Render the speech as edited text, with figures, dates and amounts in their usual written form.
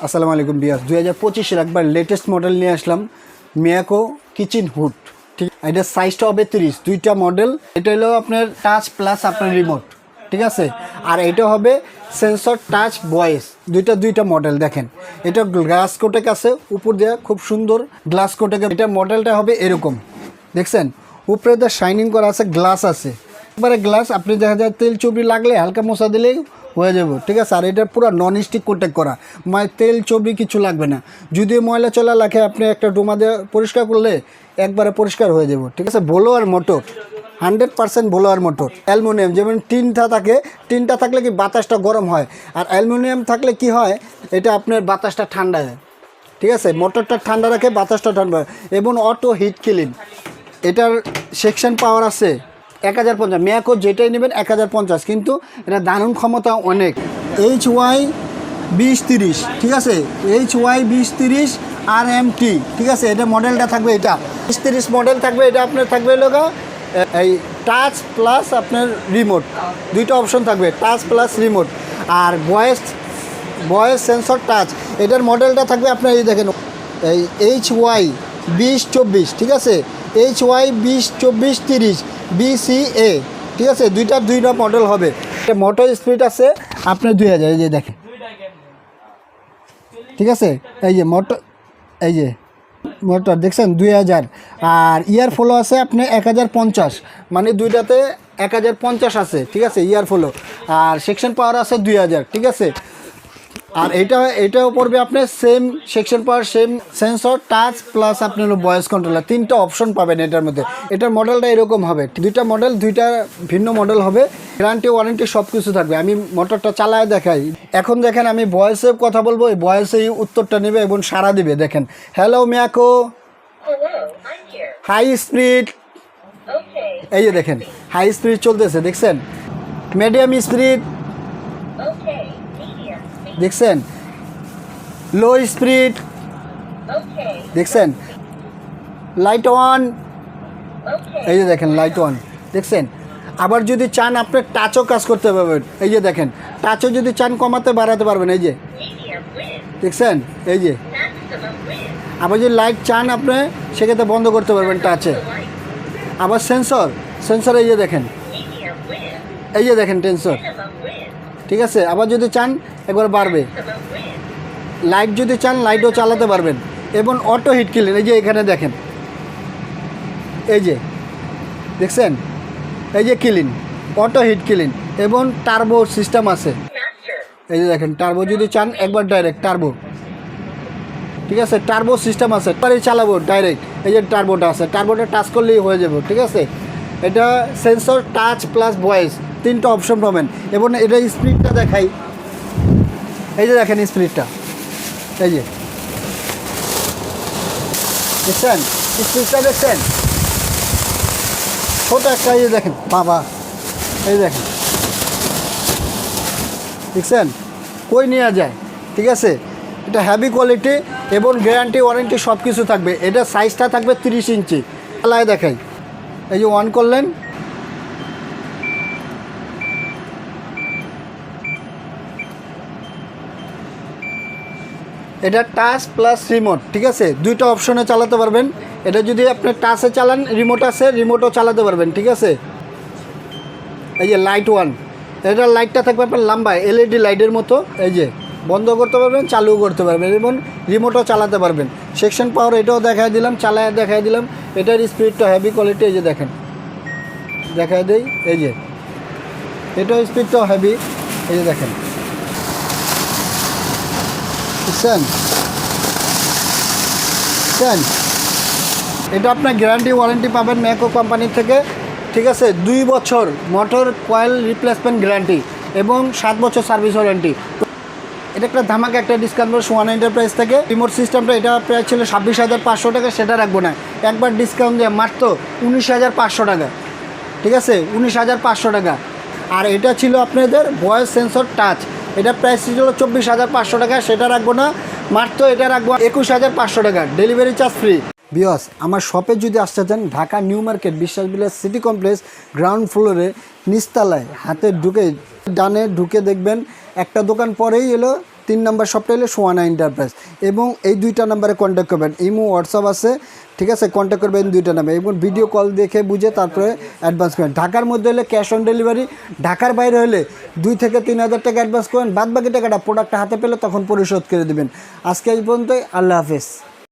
আসসালামু আলাইকুম বিয়াস 2025 একবার লেটেস্ট মডেল নিয়ে আসলাম মিয়াকো কিচেন হুড। ঠিক, এটা সাইজটা হবে 30, দুইটা মডেল। এটা হলো আপনার টাচ প্লাস আপনার রিমোট, ঠিক আছে। আর এটা হবে সেন্সর টাচ ভয়েস, দুইটা মডেল। দেখেন এটা গ্লাস কোটেক আছে, উপর দিয়ে খুব সুন্দর গ্লাস কোটেক। এটা মডেলটা হবে এরকম, দেখছেন উপরে দিয়ে শাইনিং করা আছে, গ্লাস আছে একবারে গ্লাস। আপনি দেখা যায় তেল চুবড়ি লাগলে হালকা মশা দিলেই হয়ে যাব, ঠিক আছে। আর এটা পুরো নন স্টিক কোটেক করা, তেল চবড়ি কিছু লাগবে না। যদি ময়লা চলা লাগে আপনি একটা ডোমা দিয়ে পরিষ্কার করলে একবারে পরিষ্কার হয়ে যাব, ঠিক আছে। Blower motor 100% blower motor. Aluminium, যেমন টিনটা থাকে, টিনটা থাকলে কি বাতাসটা গরম হয়, আর অ্যালুমিনিয়াম থাকলে কি হয়, এটা আপনার বাতাসটা ঠান্ডা হয়, ঠিক আছে। মোটরটা ঠান্ডা রাখে, বাতাসটা ঠান্ডা হয়। এবং অটো হিট ক্লিন। এটার সেকশন পাওয়ার আছে 1050, মিয়াকো যেটাই নেবেন 1050, কিন্তু এটা দারুণ ক্ষমতা অনেক। HY 2030, ঠিক আছে, HY 2030 RMT, ঠিক আছে। এটা মডেলটা থাকবে, এটা 2030 মডেল থাকবে। এটা আপনার থাকবে লোকা এই টাচ প্লাস আপনার রিমোট, দুইটা অপশন থাকবে, টাচ প্লাস রিমোট। আর ভয়েস সেন্সর টাচ। এটার মডেলটা থাকবে আপনার এই দেখেন এই HY 2024, ঠিক আছে, HY 2024-30 BCA, ঠিক আছে। দুইটা মডেল হবে। এটা মোটর স্পিড আছে আপনার 2000, এই যে দেখেন, ঠিক আছে। এই যে মোটর দেখছেন 2000। আর ইয়ার ফলো আছে আপনার 1050, মানে দুইটাতে 1050 আছে, ঠিক আছে, ইয়ার ফলো। আর সেকশন পাওয়ার আছে 2000, ঠিক আছে। আর এটাও পড়বে আপনার সেম সেকশন পাওয়ার, সেম সেন্সর টাচ প্লাস আপনার ভয়েস কন্ট্রোলার, তিনটা অপশন পাবেন এটার মধ্যে। এটার মডেলটা এরকম হবে, দুইটা মডেল, দুইটা ভিন্ন মডেল হবে। গ্যারান্টি ওয়ারেন্টি সব কিছু থাকবে। আমি মোটরটা চালায় দেখাই। এখন দেখেন আমি ভয়েসে কথা বলবো, এই ভয়েসেই উত্তরটা নেবে এবং সাড়া দিবে। দেখেন, হ্যালো মিয়াকো, হাই স্পিড, এই যে দেখেন হাই স্পিড চলতেছে, দেখছেন। মিডিয়াম স্পিড, দেখছেন। লো স্পিড, দেখছেন। লাইট অন, এই যে দেখেন লাইট অন, দেখছেন। আবার যদি চান আপনি টাচও কাজ করতে পারবেন, এই যে দেখেন টাচও যদি চান কমাতে বাড়াতে পারবেন, এই যে দেখছেন। এই যে আবার যদি লাইট চান আপনি সেক্ষেত্রে বন্ধ করতে পারবেন টাচে। আবার সেন্সর এই যে দেখেন, এই যে দেখেন টেন্সর, ঠিক আছে। আবার যদি চান একবার বাড়বে। লাইট যদি চান লাইটও চালাতে পারবেন। এবং অটো হিট ক্লিন, এই যে এখানে দেখেন, এই যে দেখছেন, এই যে ক্লিন, অটো হিট ক্লিন। এবং টার্বো সিস্টেম আছে, এই যে দেখেন টার্বো যদি চান একবার ডাইরেক্ট টার্বো, ঠিক আছে। টার্বো সিস্টেম আছে, একবারই চালাবো ডাইরেক্ট। এই যে টার্বোটা আছে, টার্বোটা টাচ করলেই হয়ে যাবে, ঠিক আছে। এটা সেন্সর টাচ প্লাস ভয়েস, তিনটা অপশন পাবেন। এবং এটা স্পিডটা দেখাই, এই যে দেখেন স্পিডটা, এই যে দেখছেন স্পিডটা, দেখছেন ছোট একটা, এই যে দেখেন বাবা, এই দেখেন, দেখছেন কই নিয়ে যায়, ঠিক আছে। এটা হেভি কোয়ালিটি এবং গ্যারান্টি ওয়ারেন্টি সব কিছু থাকবে। এটা সাইজটা থাকবে 30 ইঞ্চি। চালায় দেখাই, এই যে অন করলেন, এটা টাচ প্লাস রিমোট, ঠিক আছে, দুইটা অপশনে চালাতে পারবেন। এটা যদি আপনি টাচে চালান, রিমোট আছে, রিমোটও চালাতে পারবেন, ঠিক আছে। এই যে লাইট ওয়ান, এটার লাইটটা থাকবে আপনার লম্বা LED লাইটের মতো, এই যে বন্ধ করতে পারবেন, চালুও করতে পারবেন এবং রিমোটও চালাতে পারবেন। সেকশন পাওয়ার এটাও দেখাই দিলাম, চালায় দেখাই দিলাম। এটার স্পিডটা হেভি কোয়ালিটি, এই যে দেখেন দেখাই দেই, এই যে এটাও স্পিডটাও হেভি, এই যে দেখেন, বুঝছেন। এটা আপনার গ্যারান্টি ওয়ারেন্টি পাবেন মিয়াকো কোম্পানির থেকে, ঠিক আছে। 2 বছর মোটর কয়েল রিপ্লেসমেন্ট গ্যারান্টি এবং 7 বছর সার্ভিস ওয়ারেন্টি। এটা একটা ধামাকা একটা ডিসকাউন্ট সোয়ান এন্টারপ্রাইজ থেকে। রিমোট সিস্টেমটা এটা প্রায় ছিল 26,500 টাকা, সেটা রাখবো না, একবার ডিসকাউন্ট দিয়ে মাত্র 19,500 টাকা, ঠিক আছে, 19,500 টাকা। আর এটা ছিল আপনাদের ভয়েস সেন্সর টাচ, এটা প্রাইস ছিল 24,500 টাকা, সেটা রাখবো না, মাত্র এটা রাখবো 21,500 টাকা, ডেলিভারি চার্জ ফ্রি। বিয়স, আমার শপে যদি আসতে চান, ঢাকা নিউ মার্কেট বিশ্বাস বিলাস সিটি কমপ্লেক্স গ্রাউন্ড ফ্লোরে নিচতলায় হাতে ঢুকে ডানে ঢুকে দেখবেন একটা দোকান পরেই এলো 3 নাম্বার শপটা হলো সোয়ানা এন্টারপ্রাইজ, এবং এই 2টা নাম্বারে কন্ট্যাক্ট করবেন। ইমো হোয়াটসঅ্যাপ আছে, ঠিক আছে, কন্ট্যাক্ট করবেন 2টা নাম্বার, এবং ভিডিও কল দেখে বুঝে তারপরে অ্যাডভান্স করেন। ঢাকার মধ্যে হলে ক্যাশ অন ডেলিভারি, ঢাকার বাইরে হলে 2 থেকে 3 হাজার টাকা অ্যাডভান্স করেন, বাদ বাকি টাকাটা প্রোডাক্টটা হাতে পেলে তখন পরিশোধ করে দেবেন। আজকে এই পর্যন্তই, আল্লাহ হাফেজ।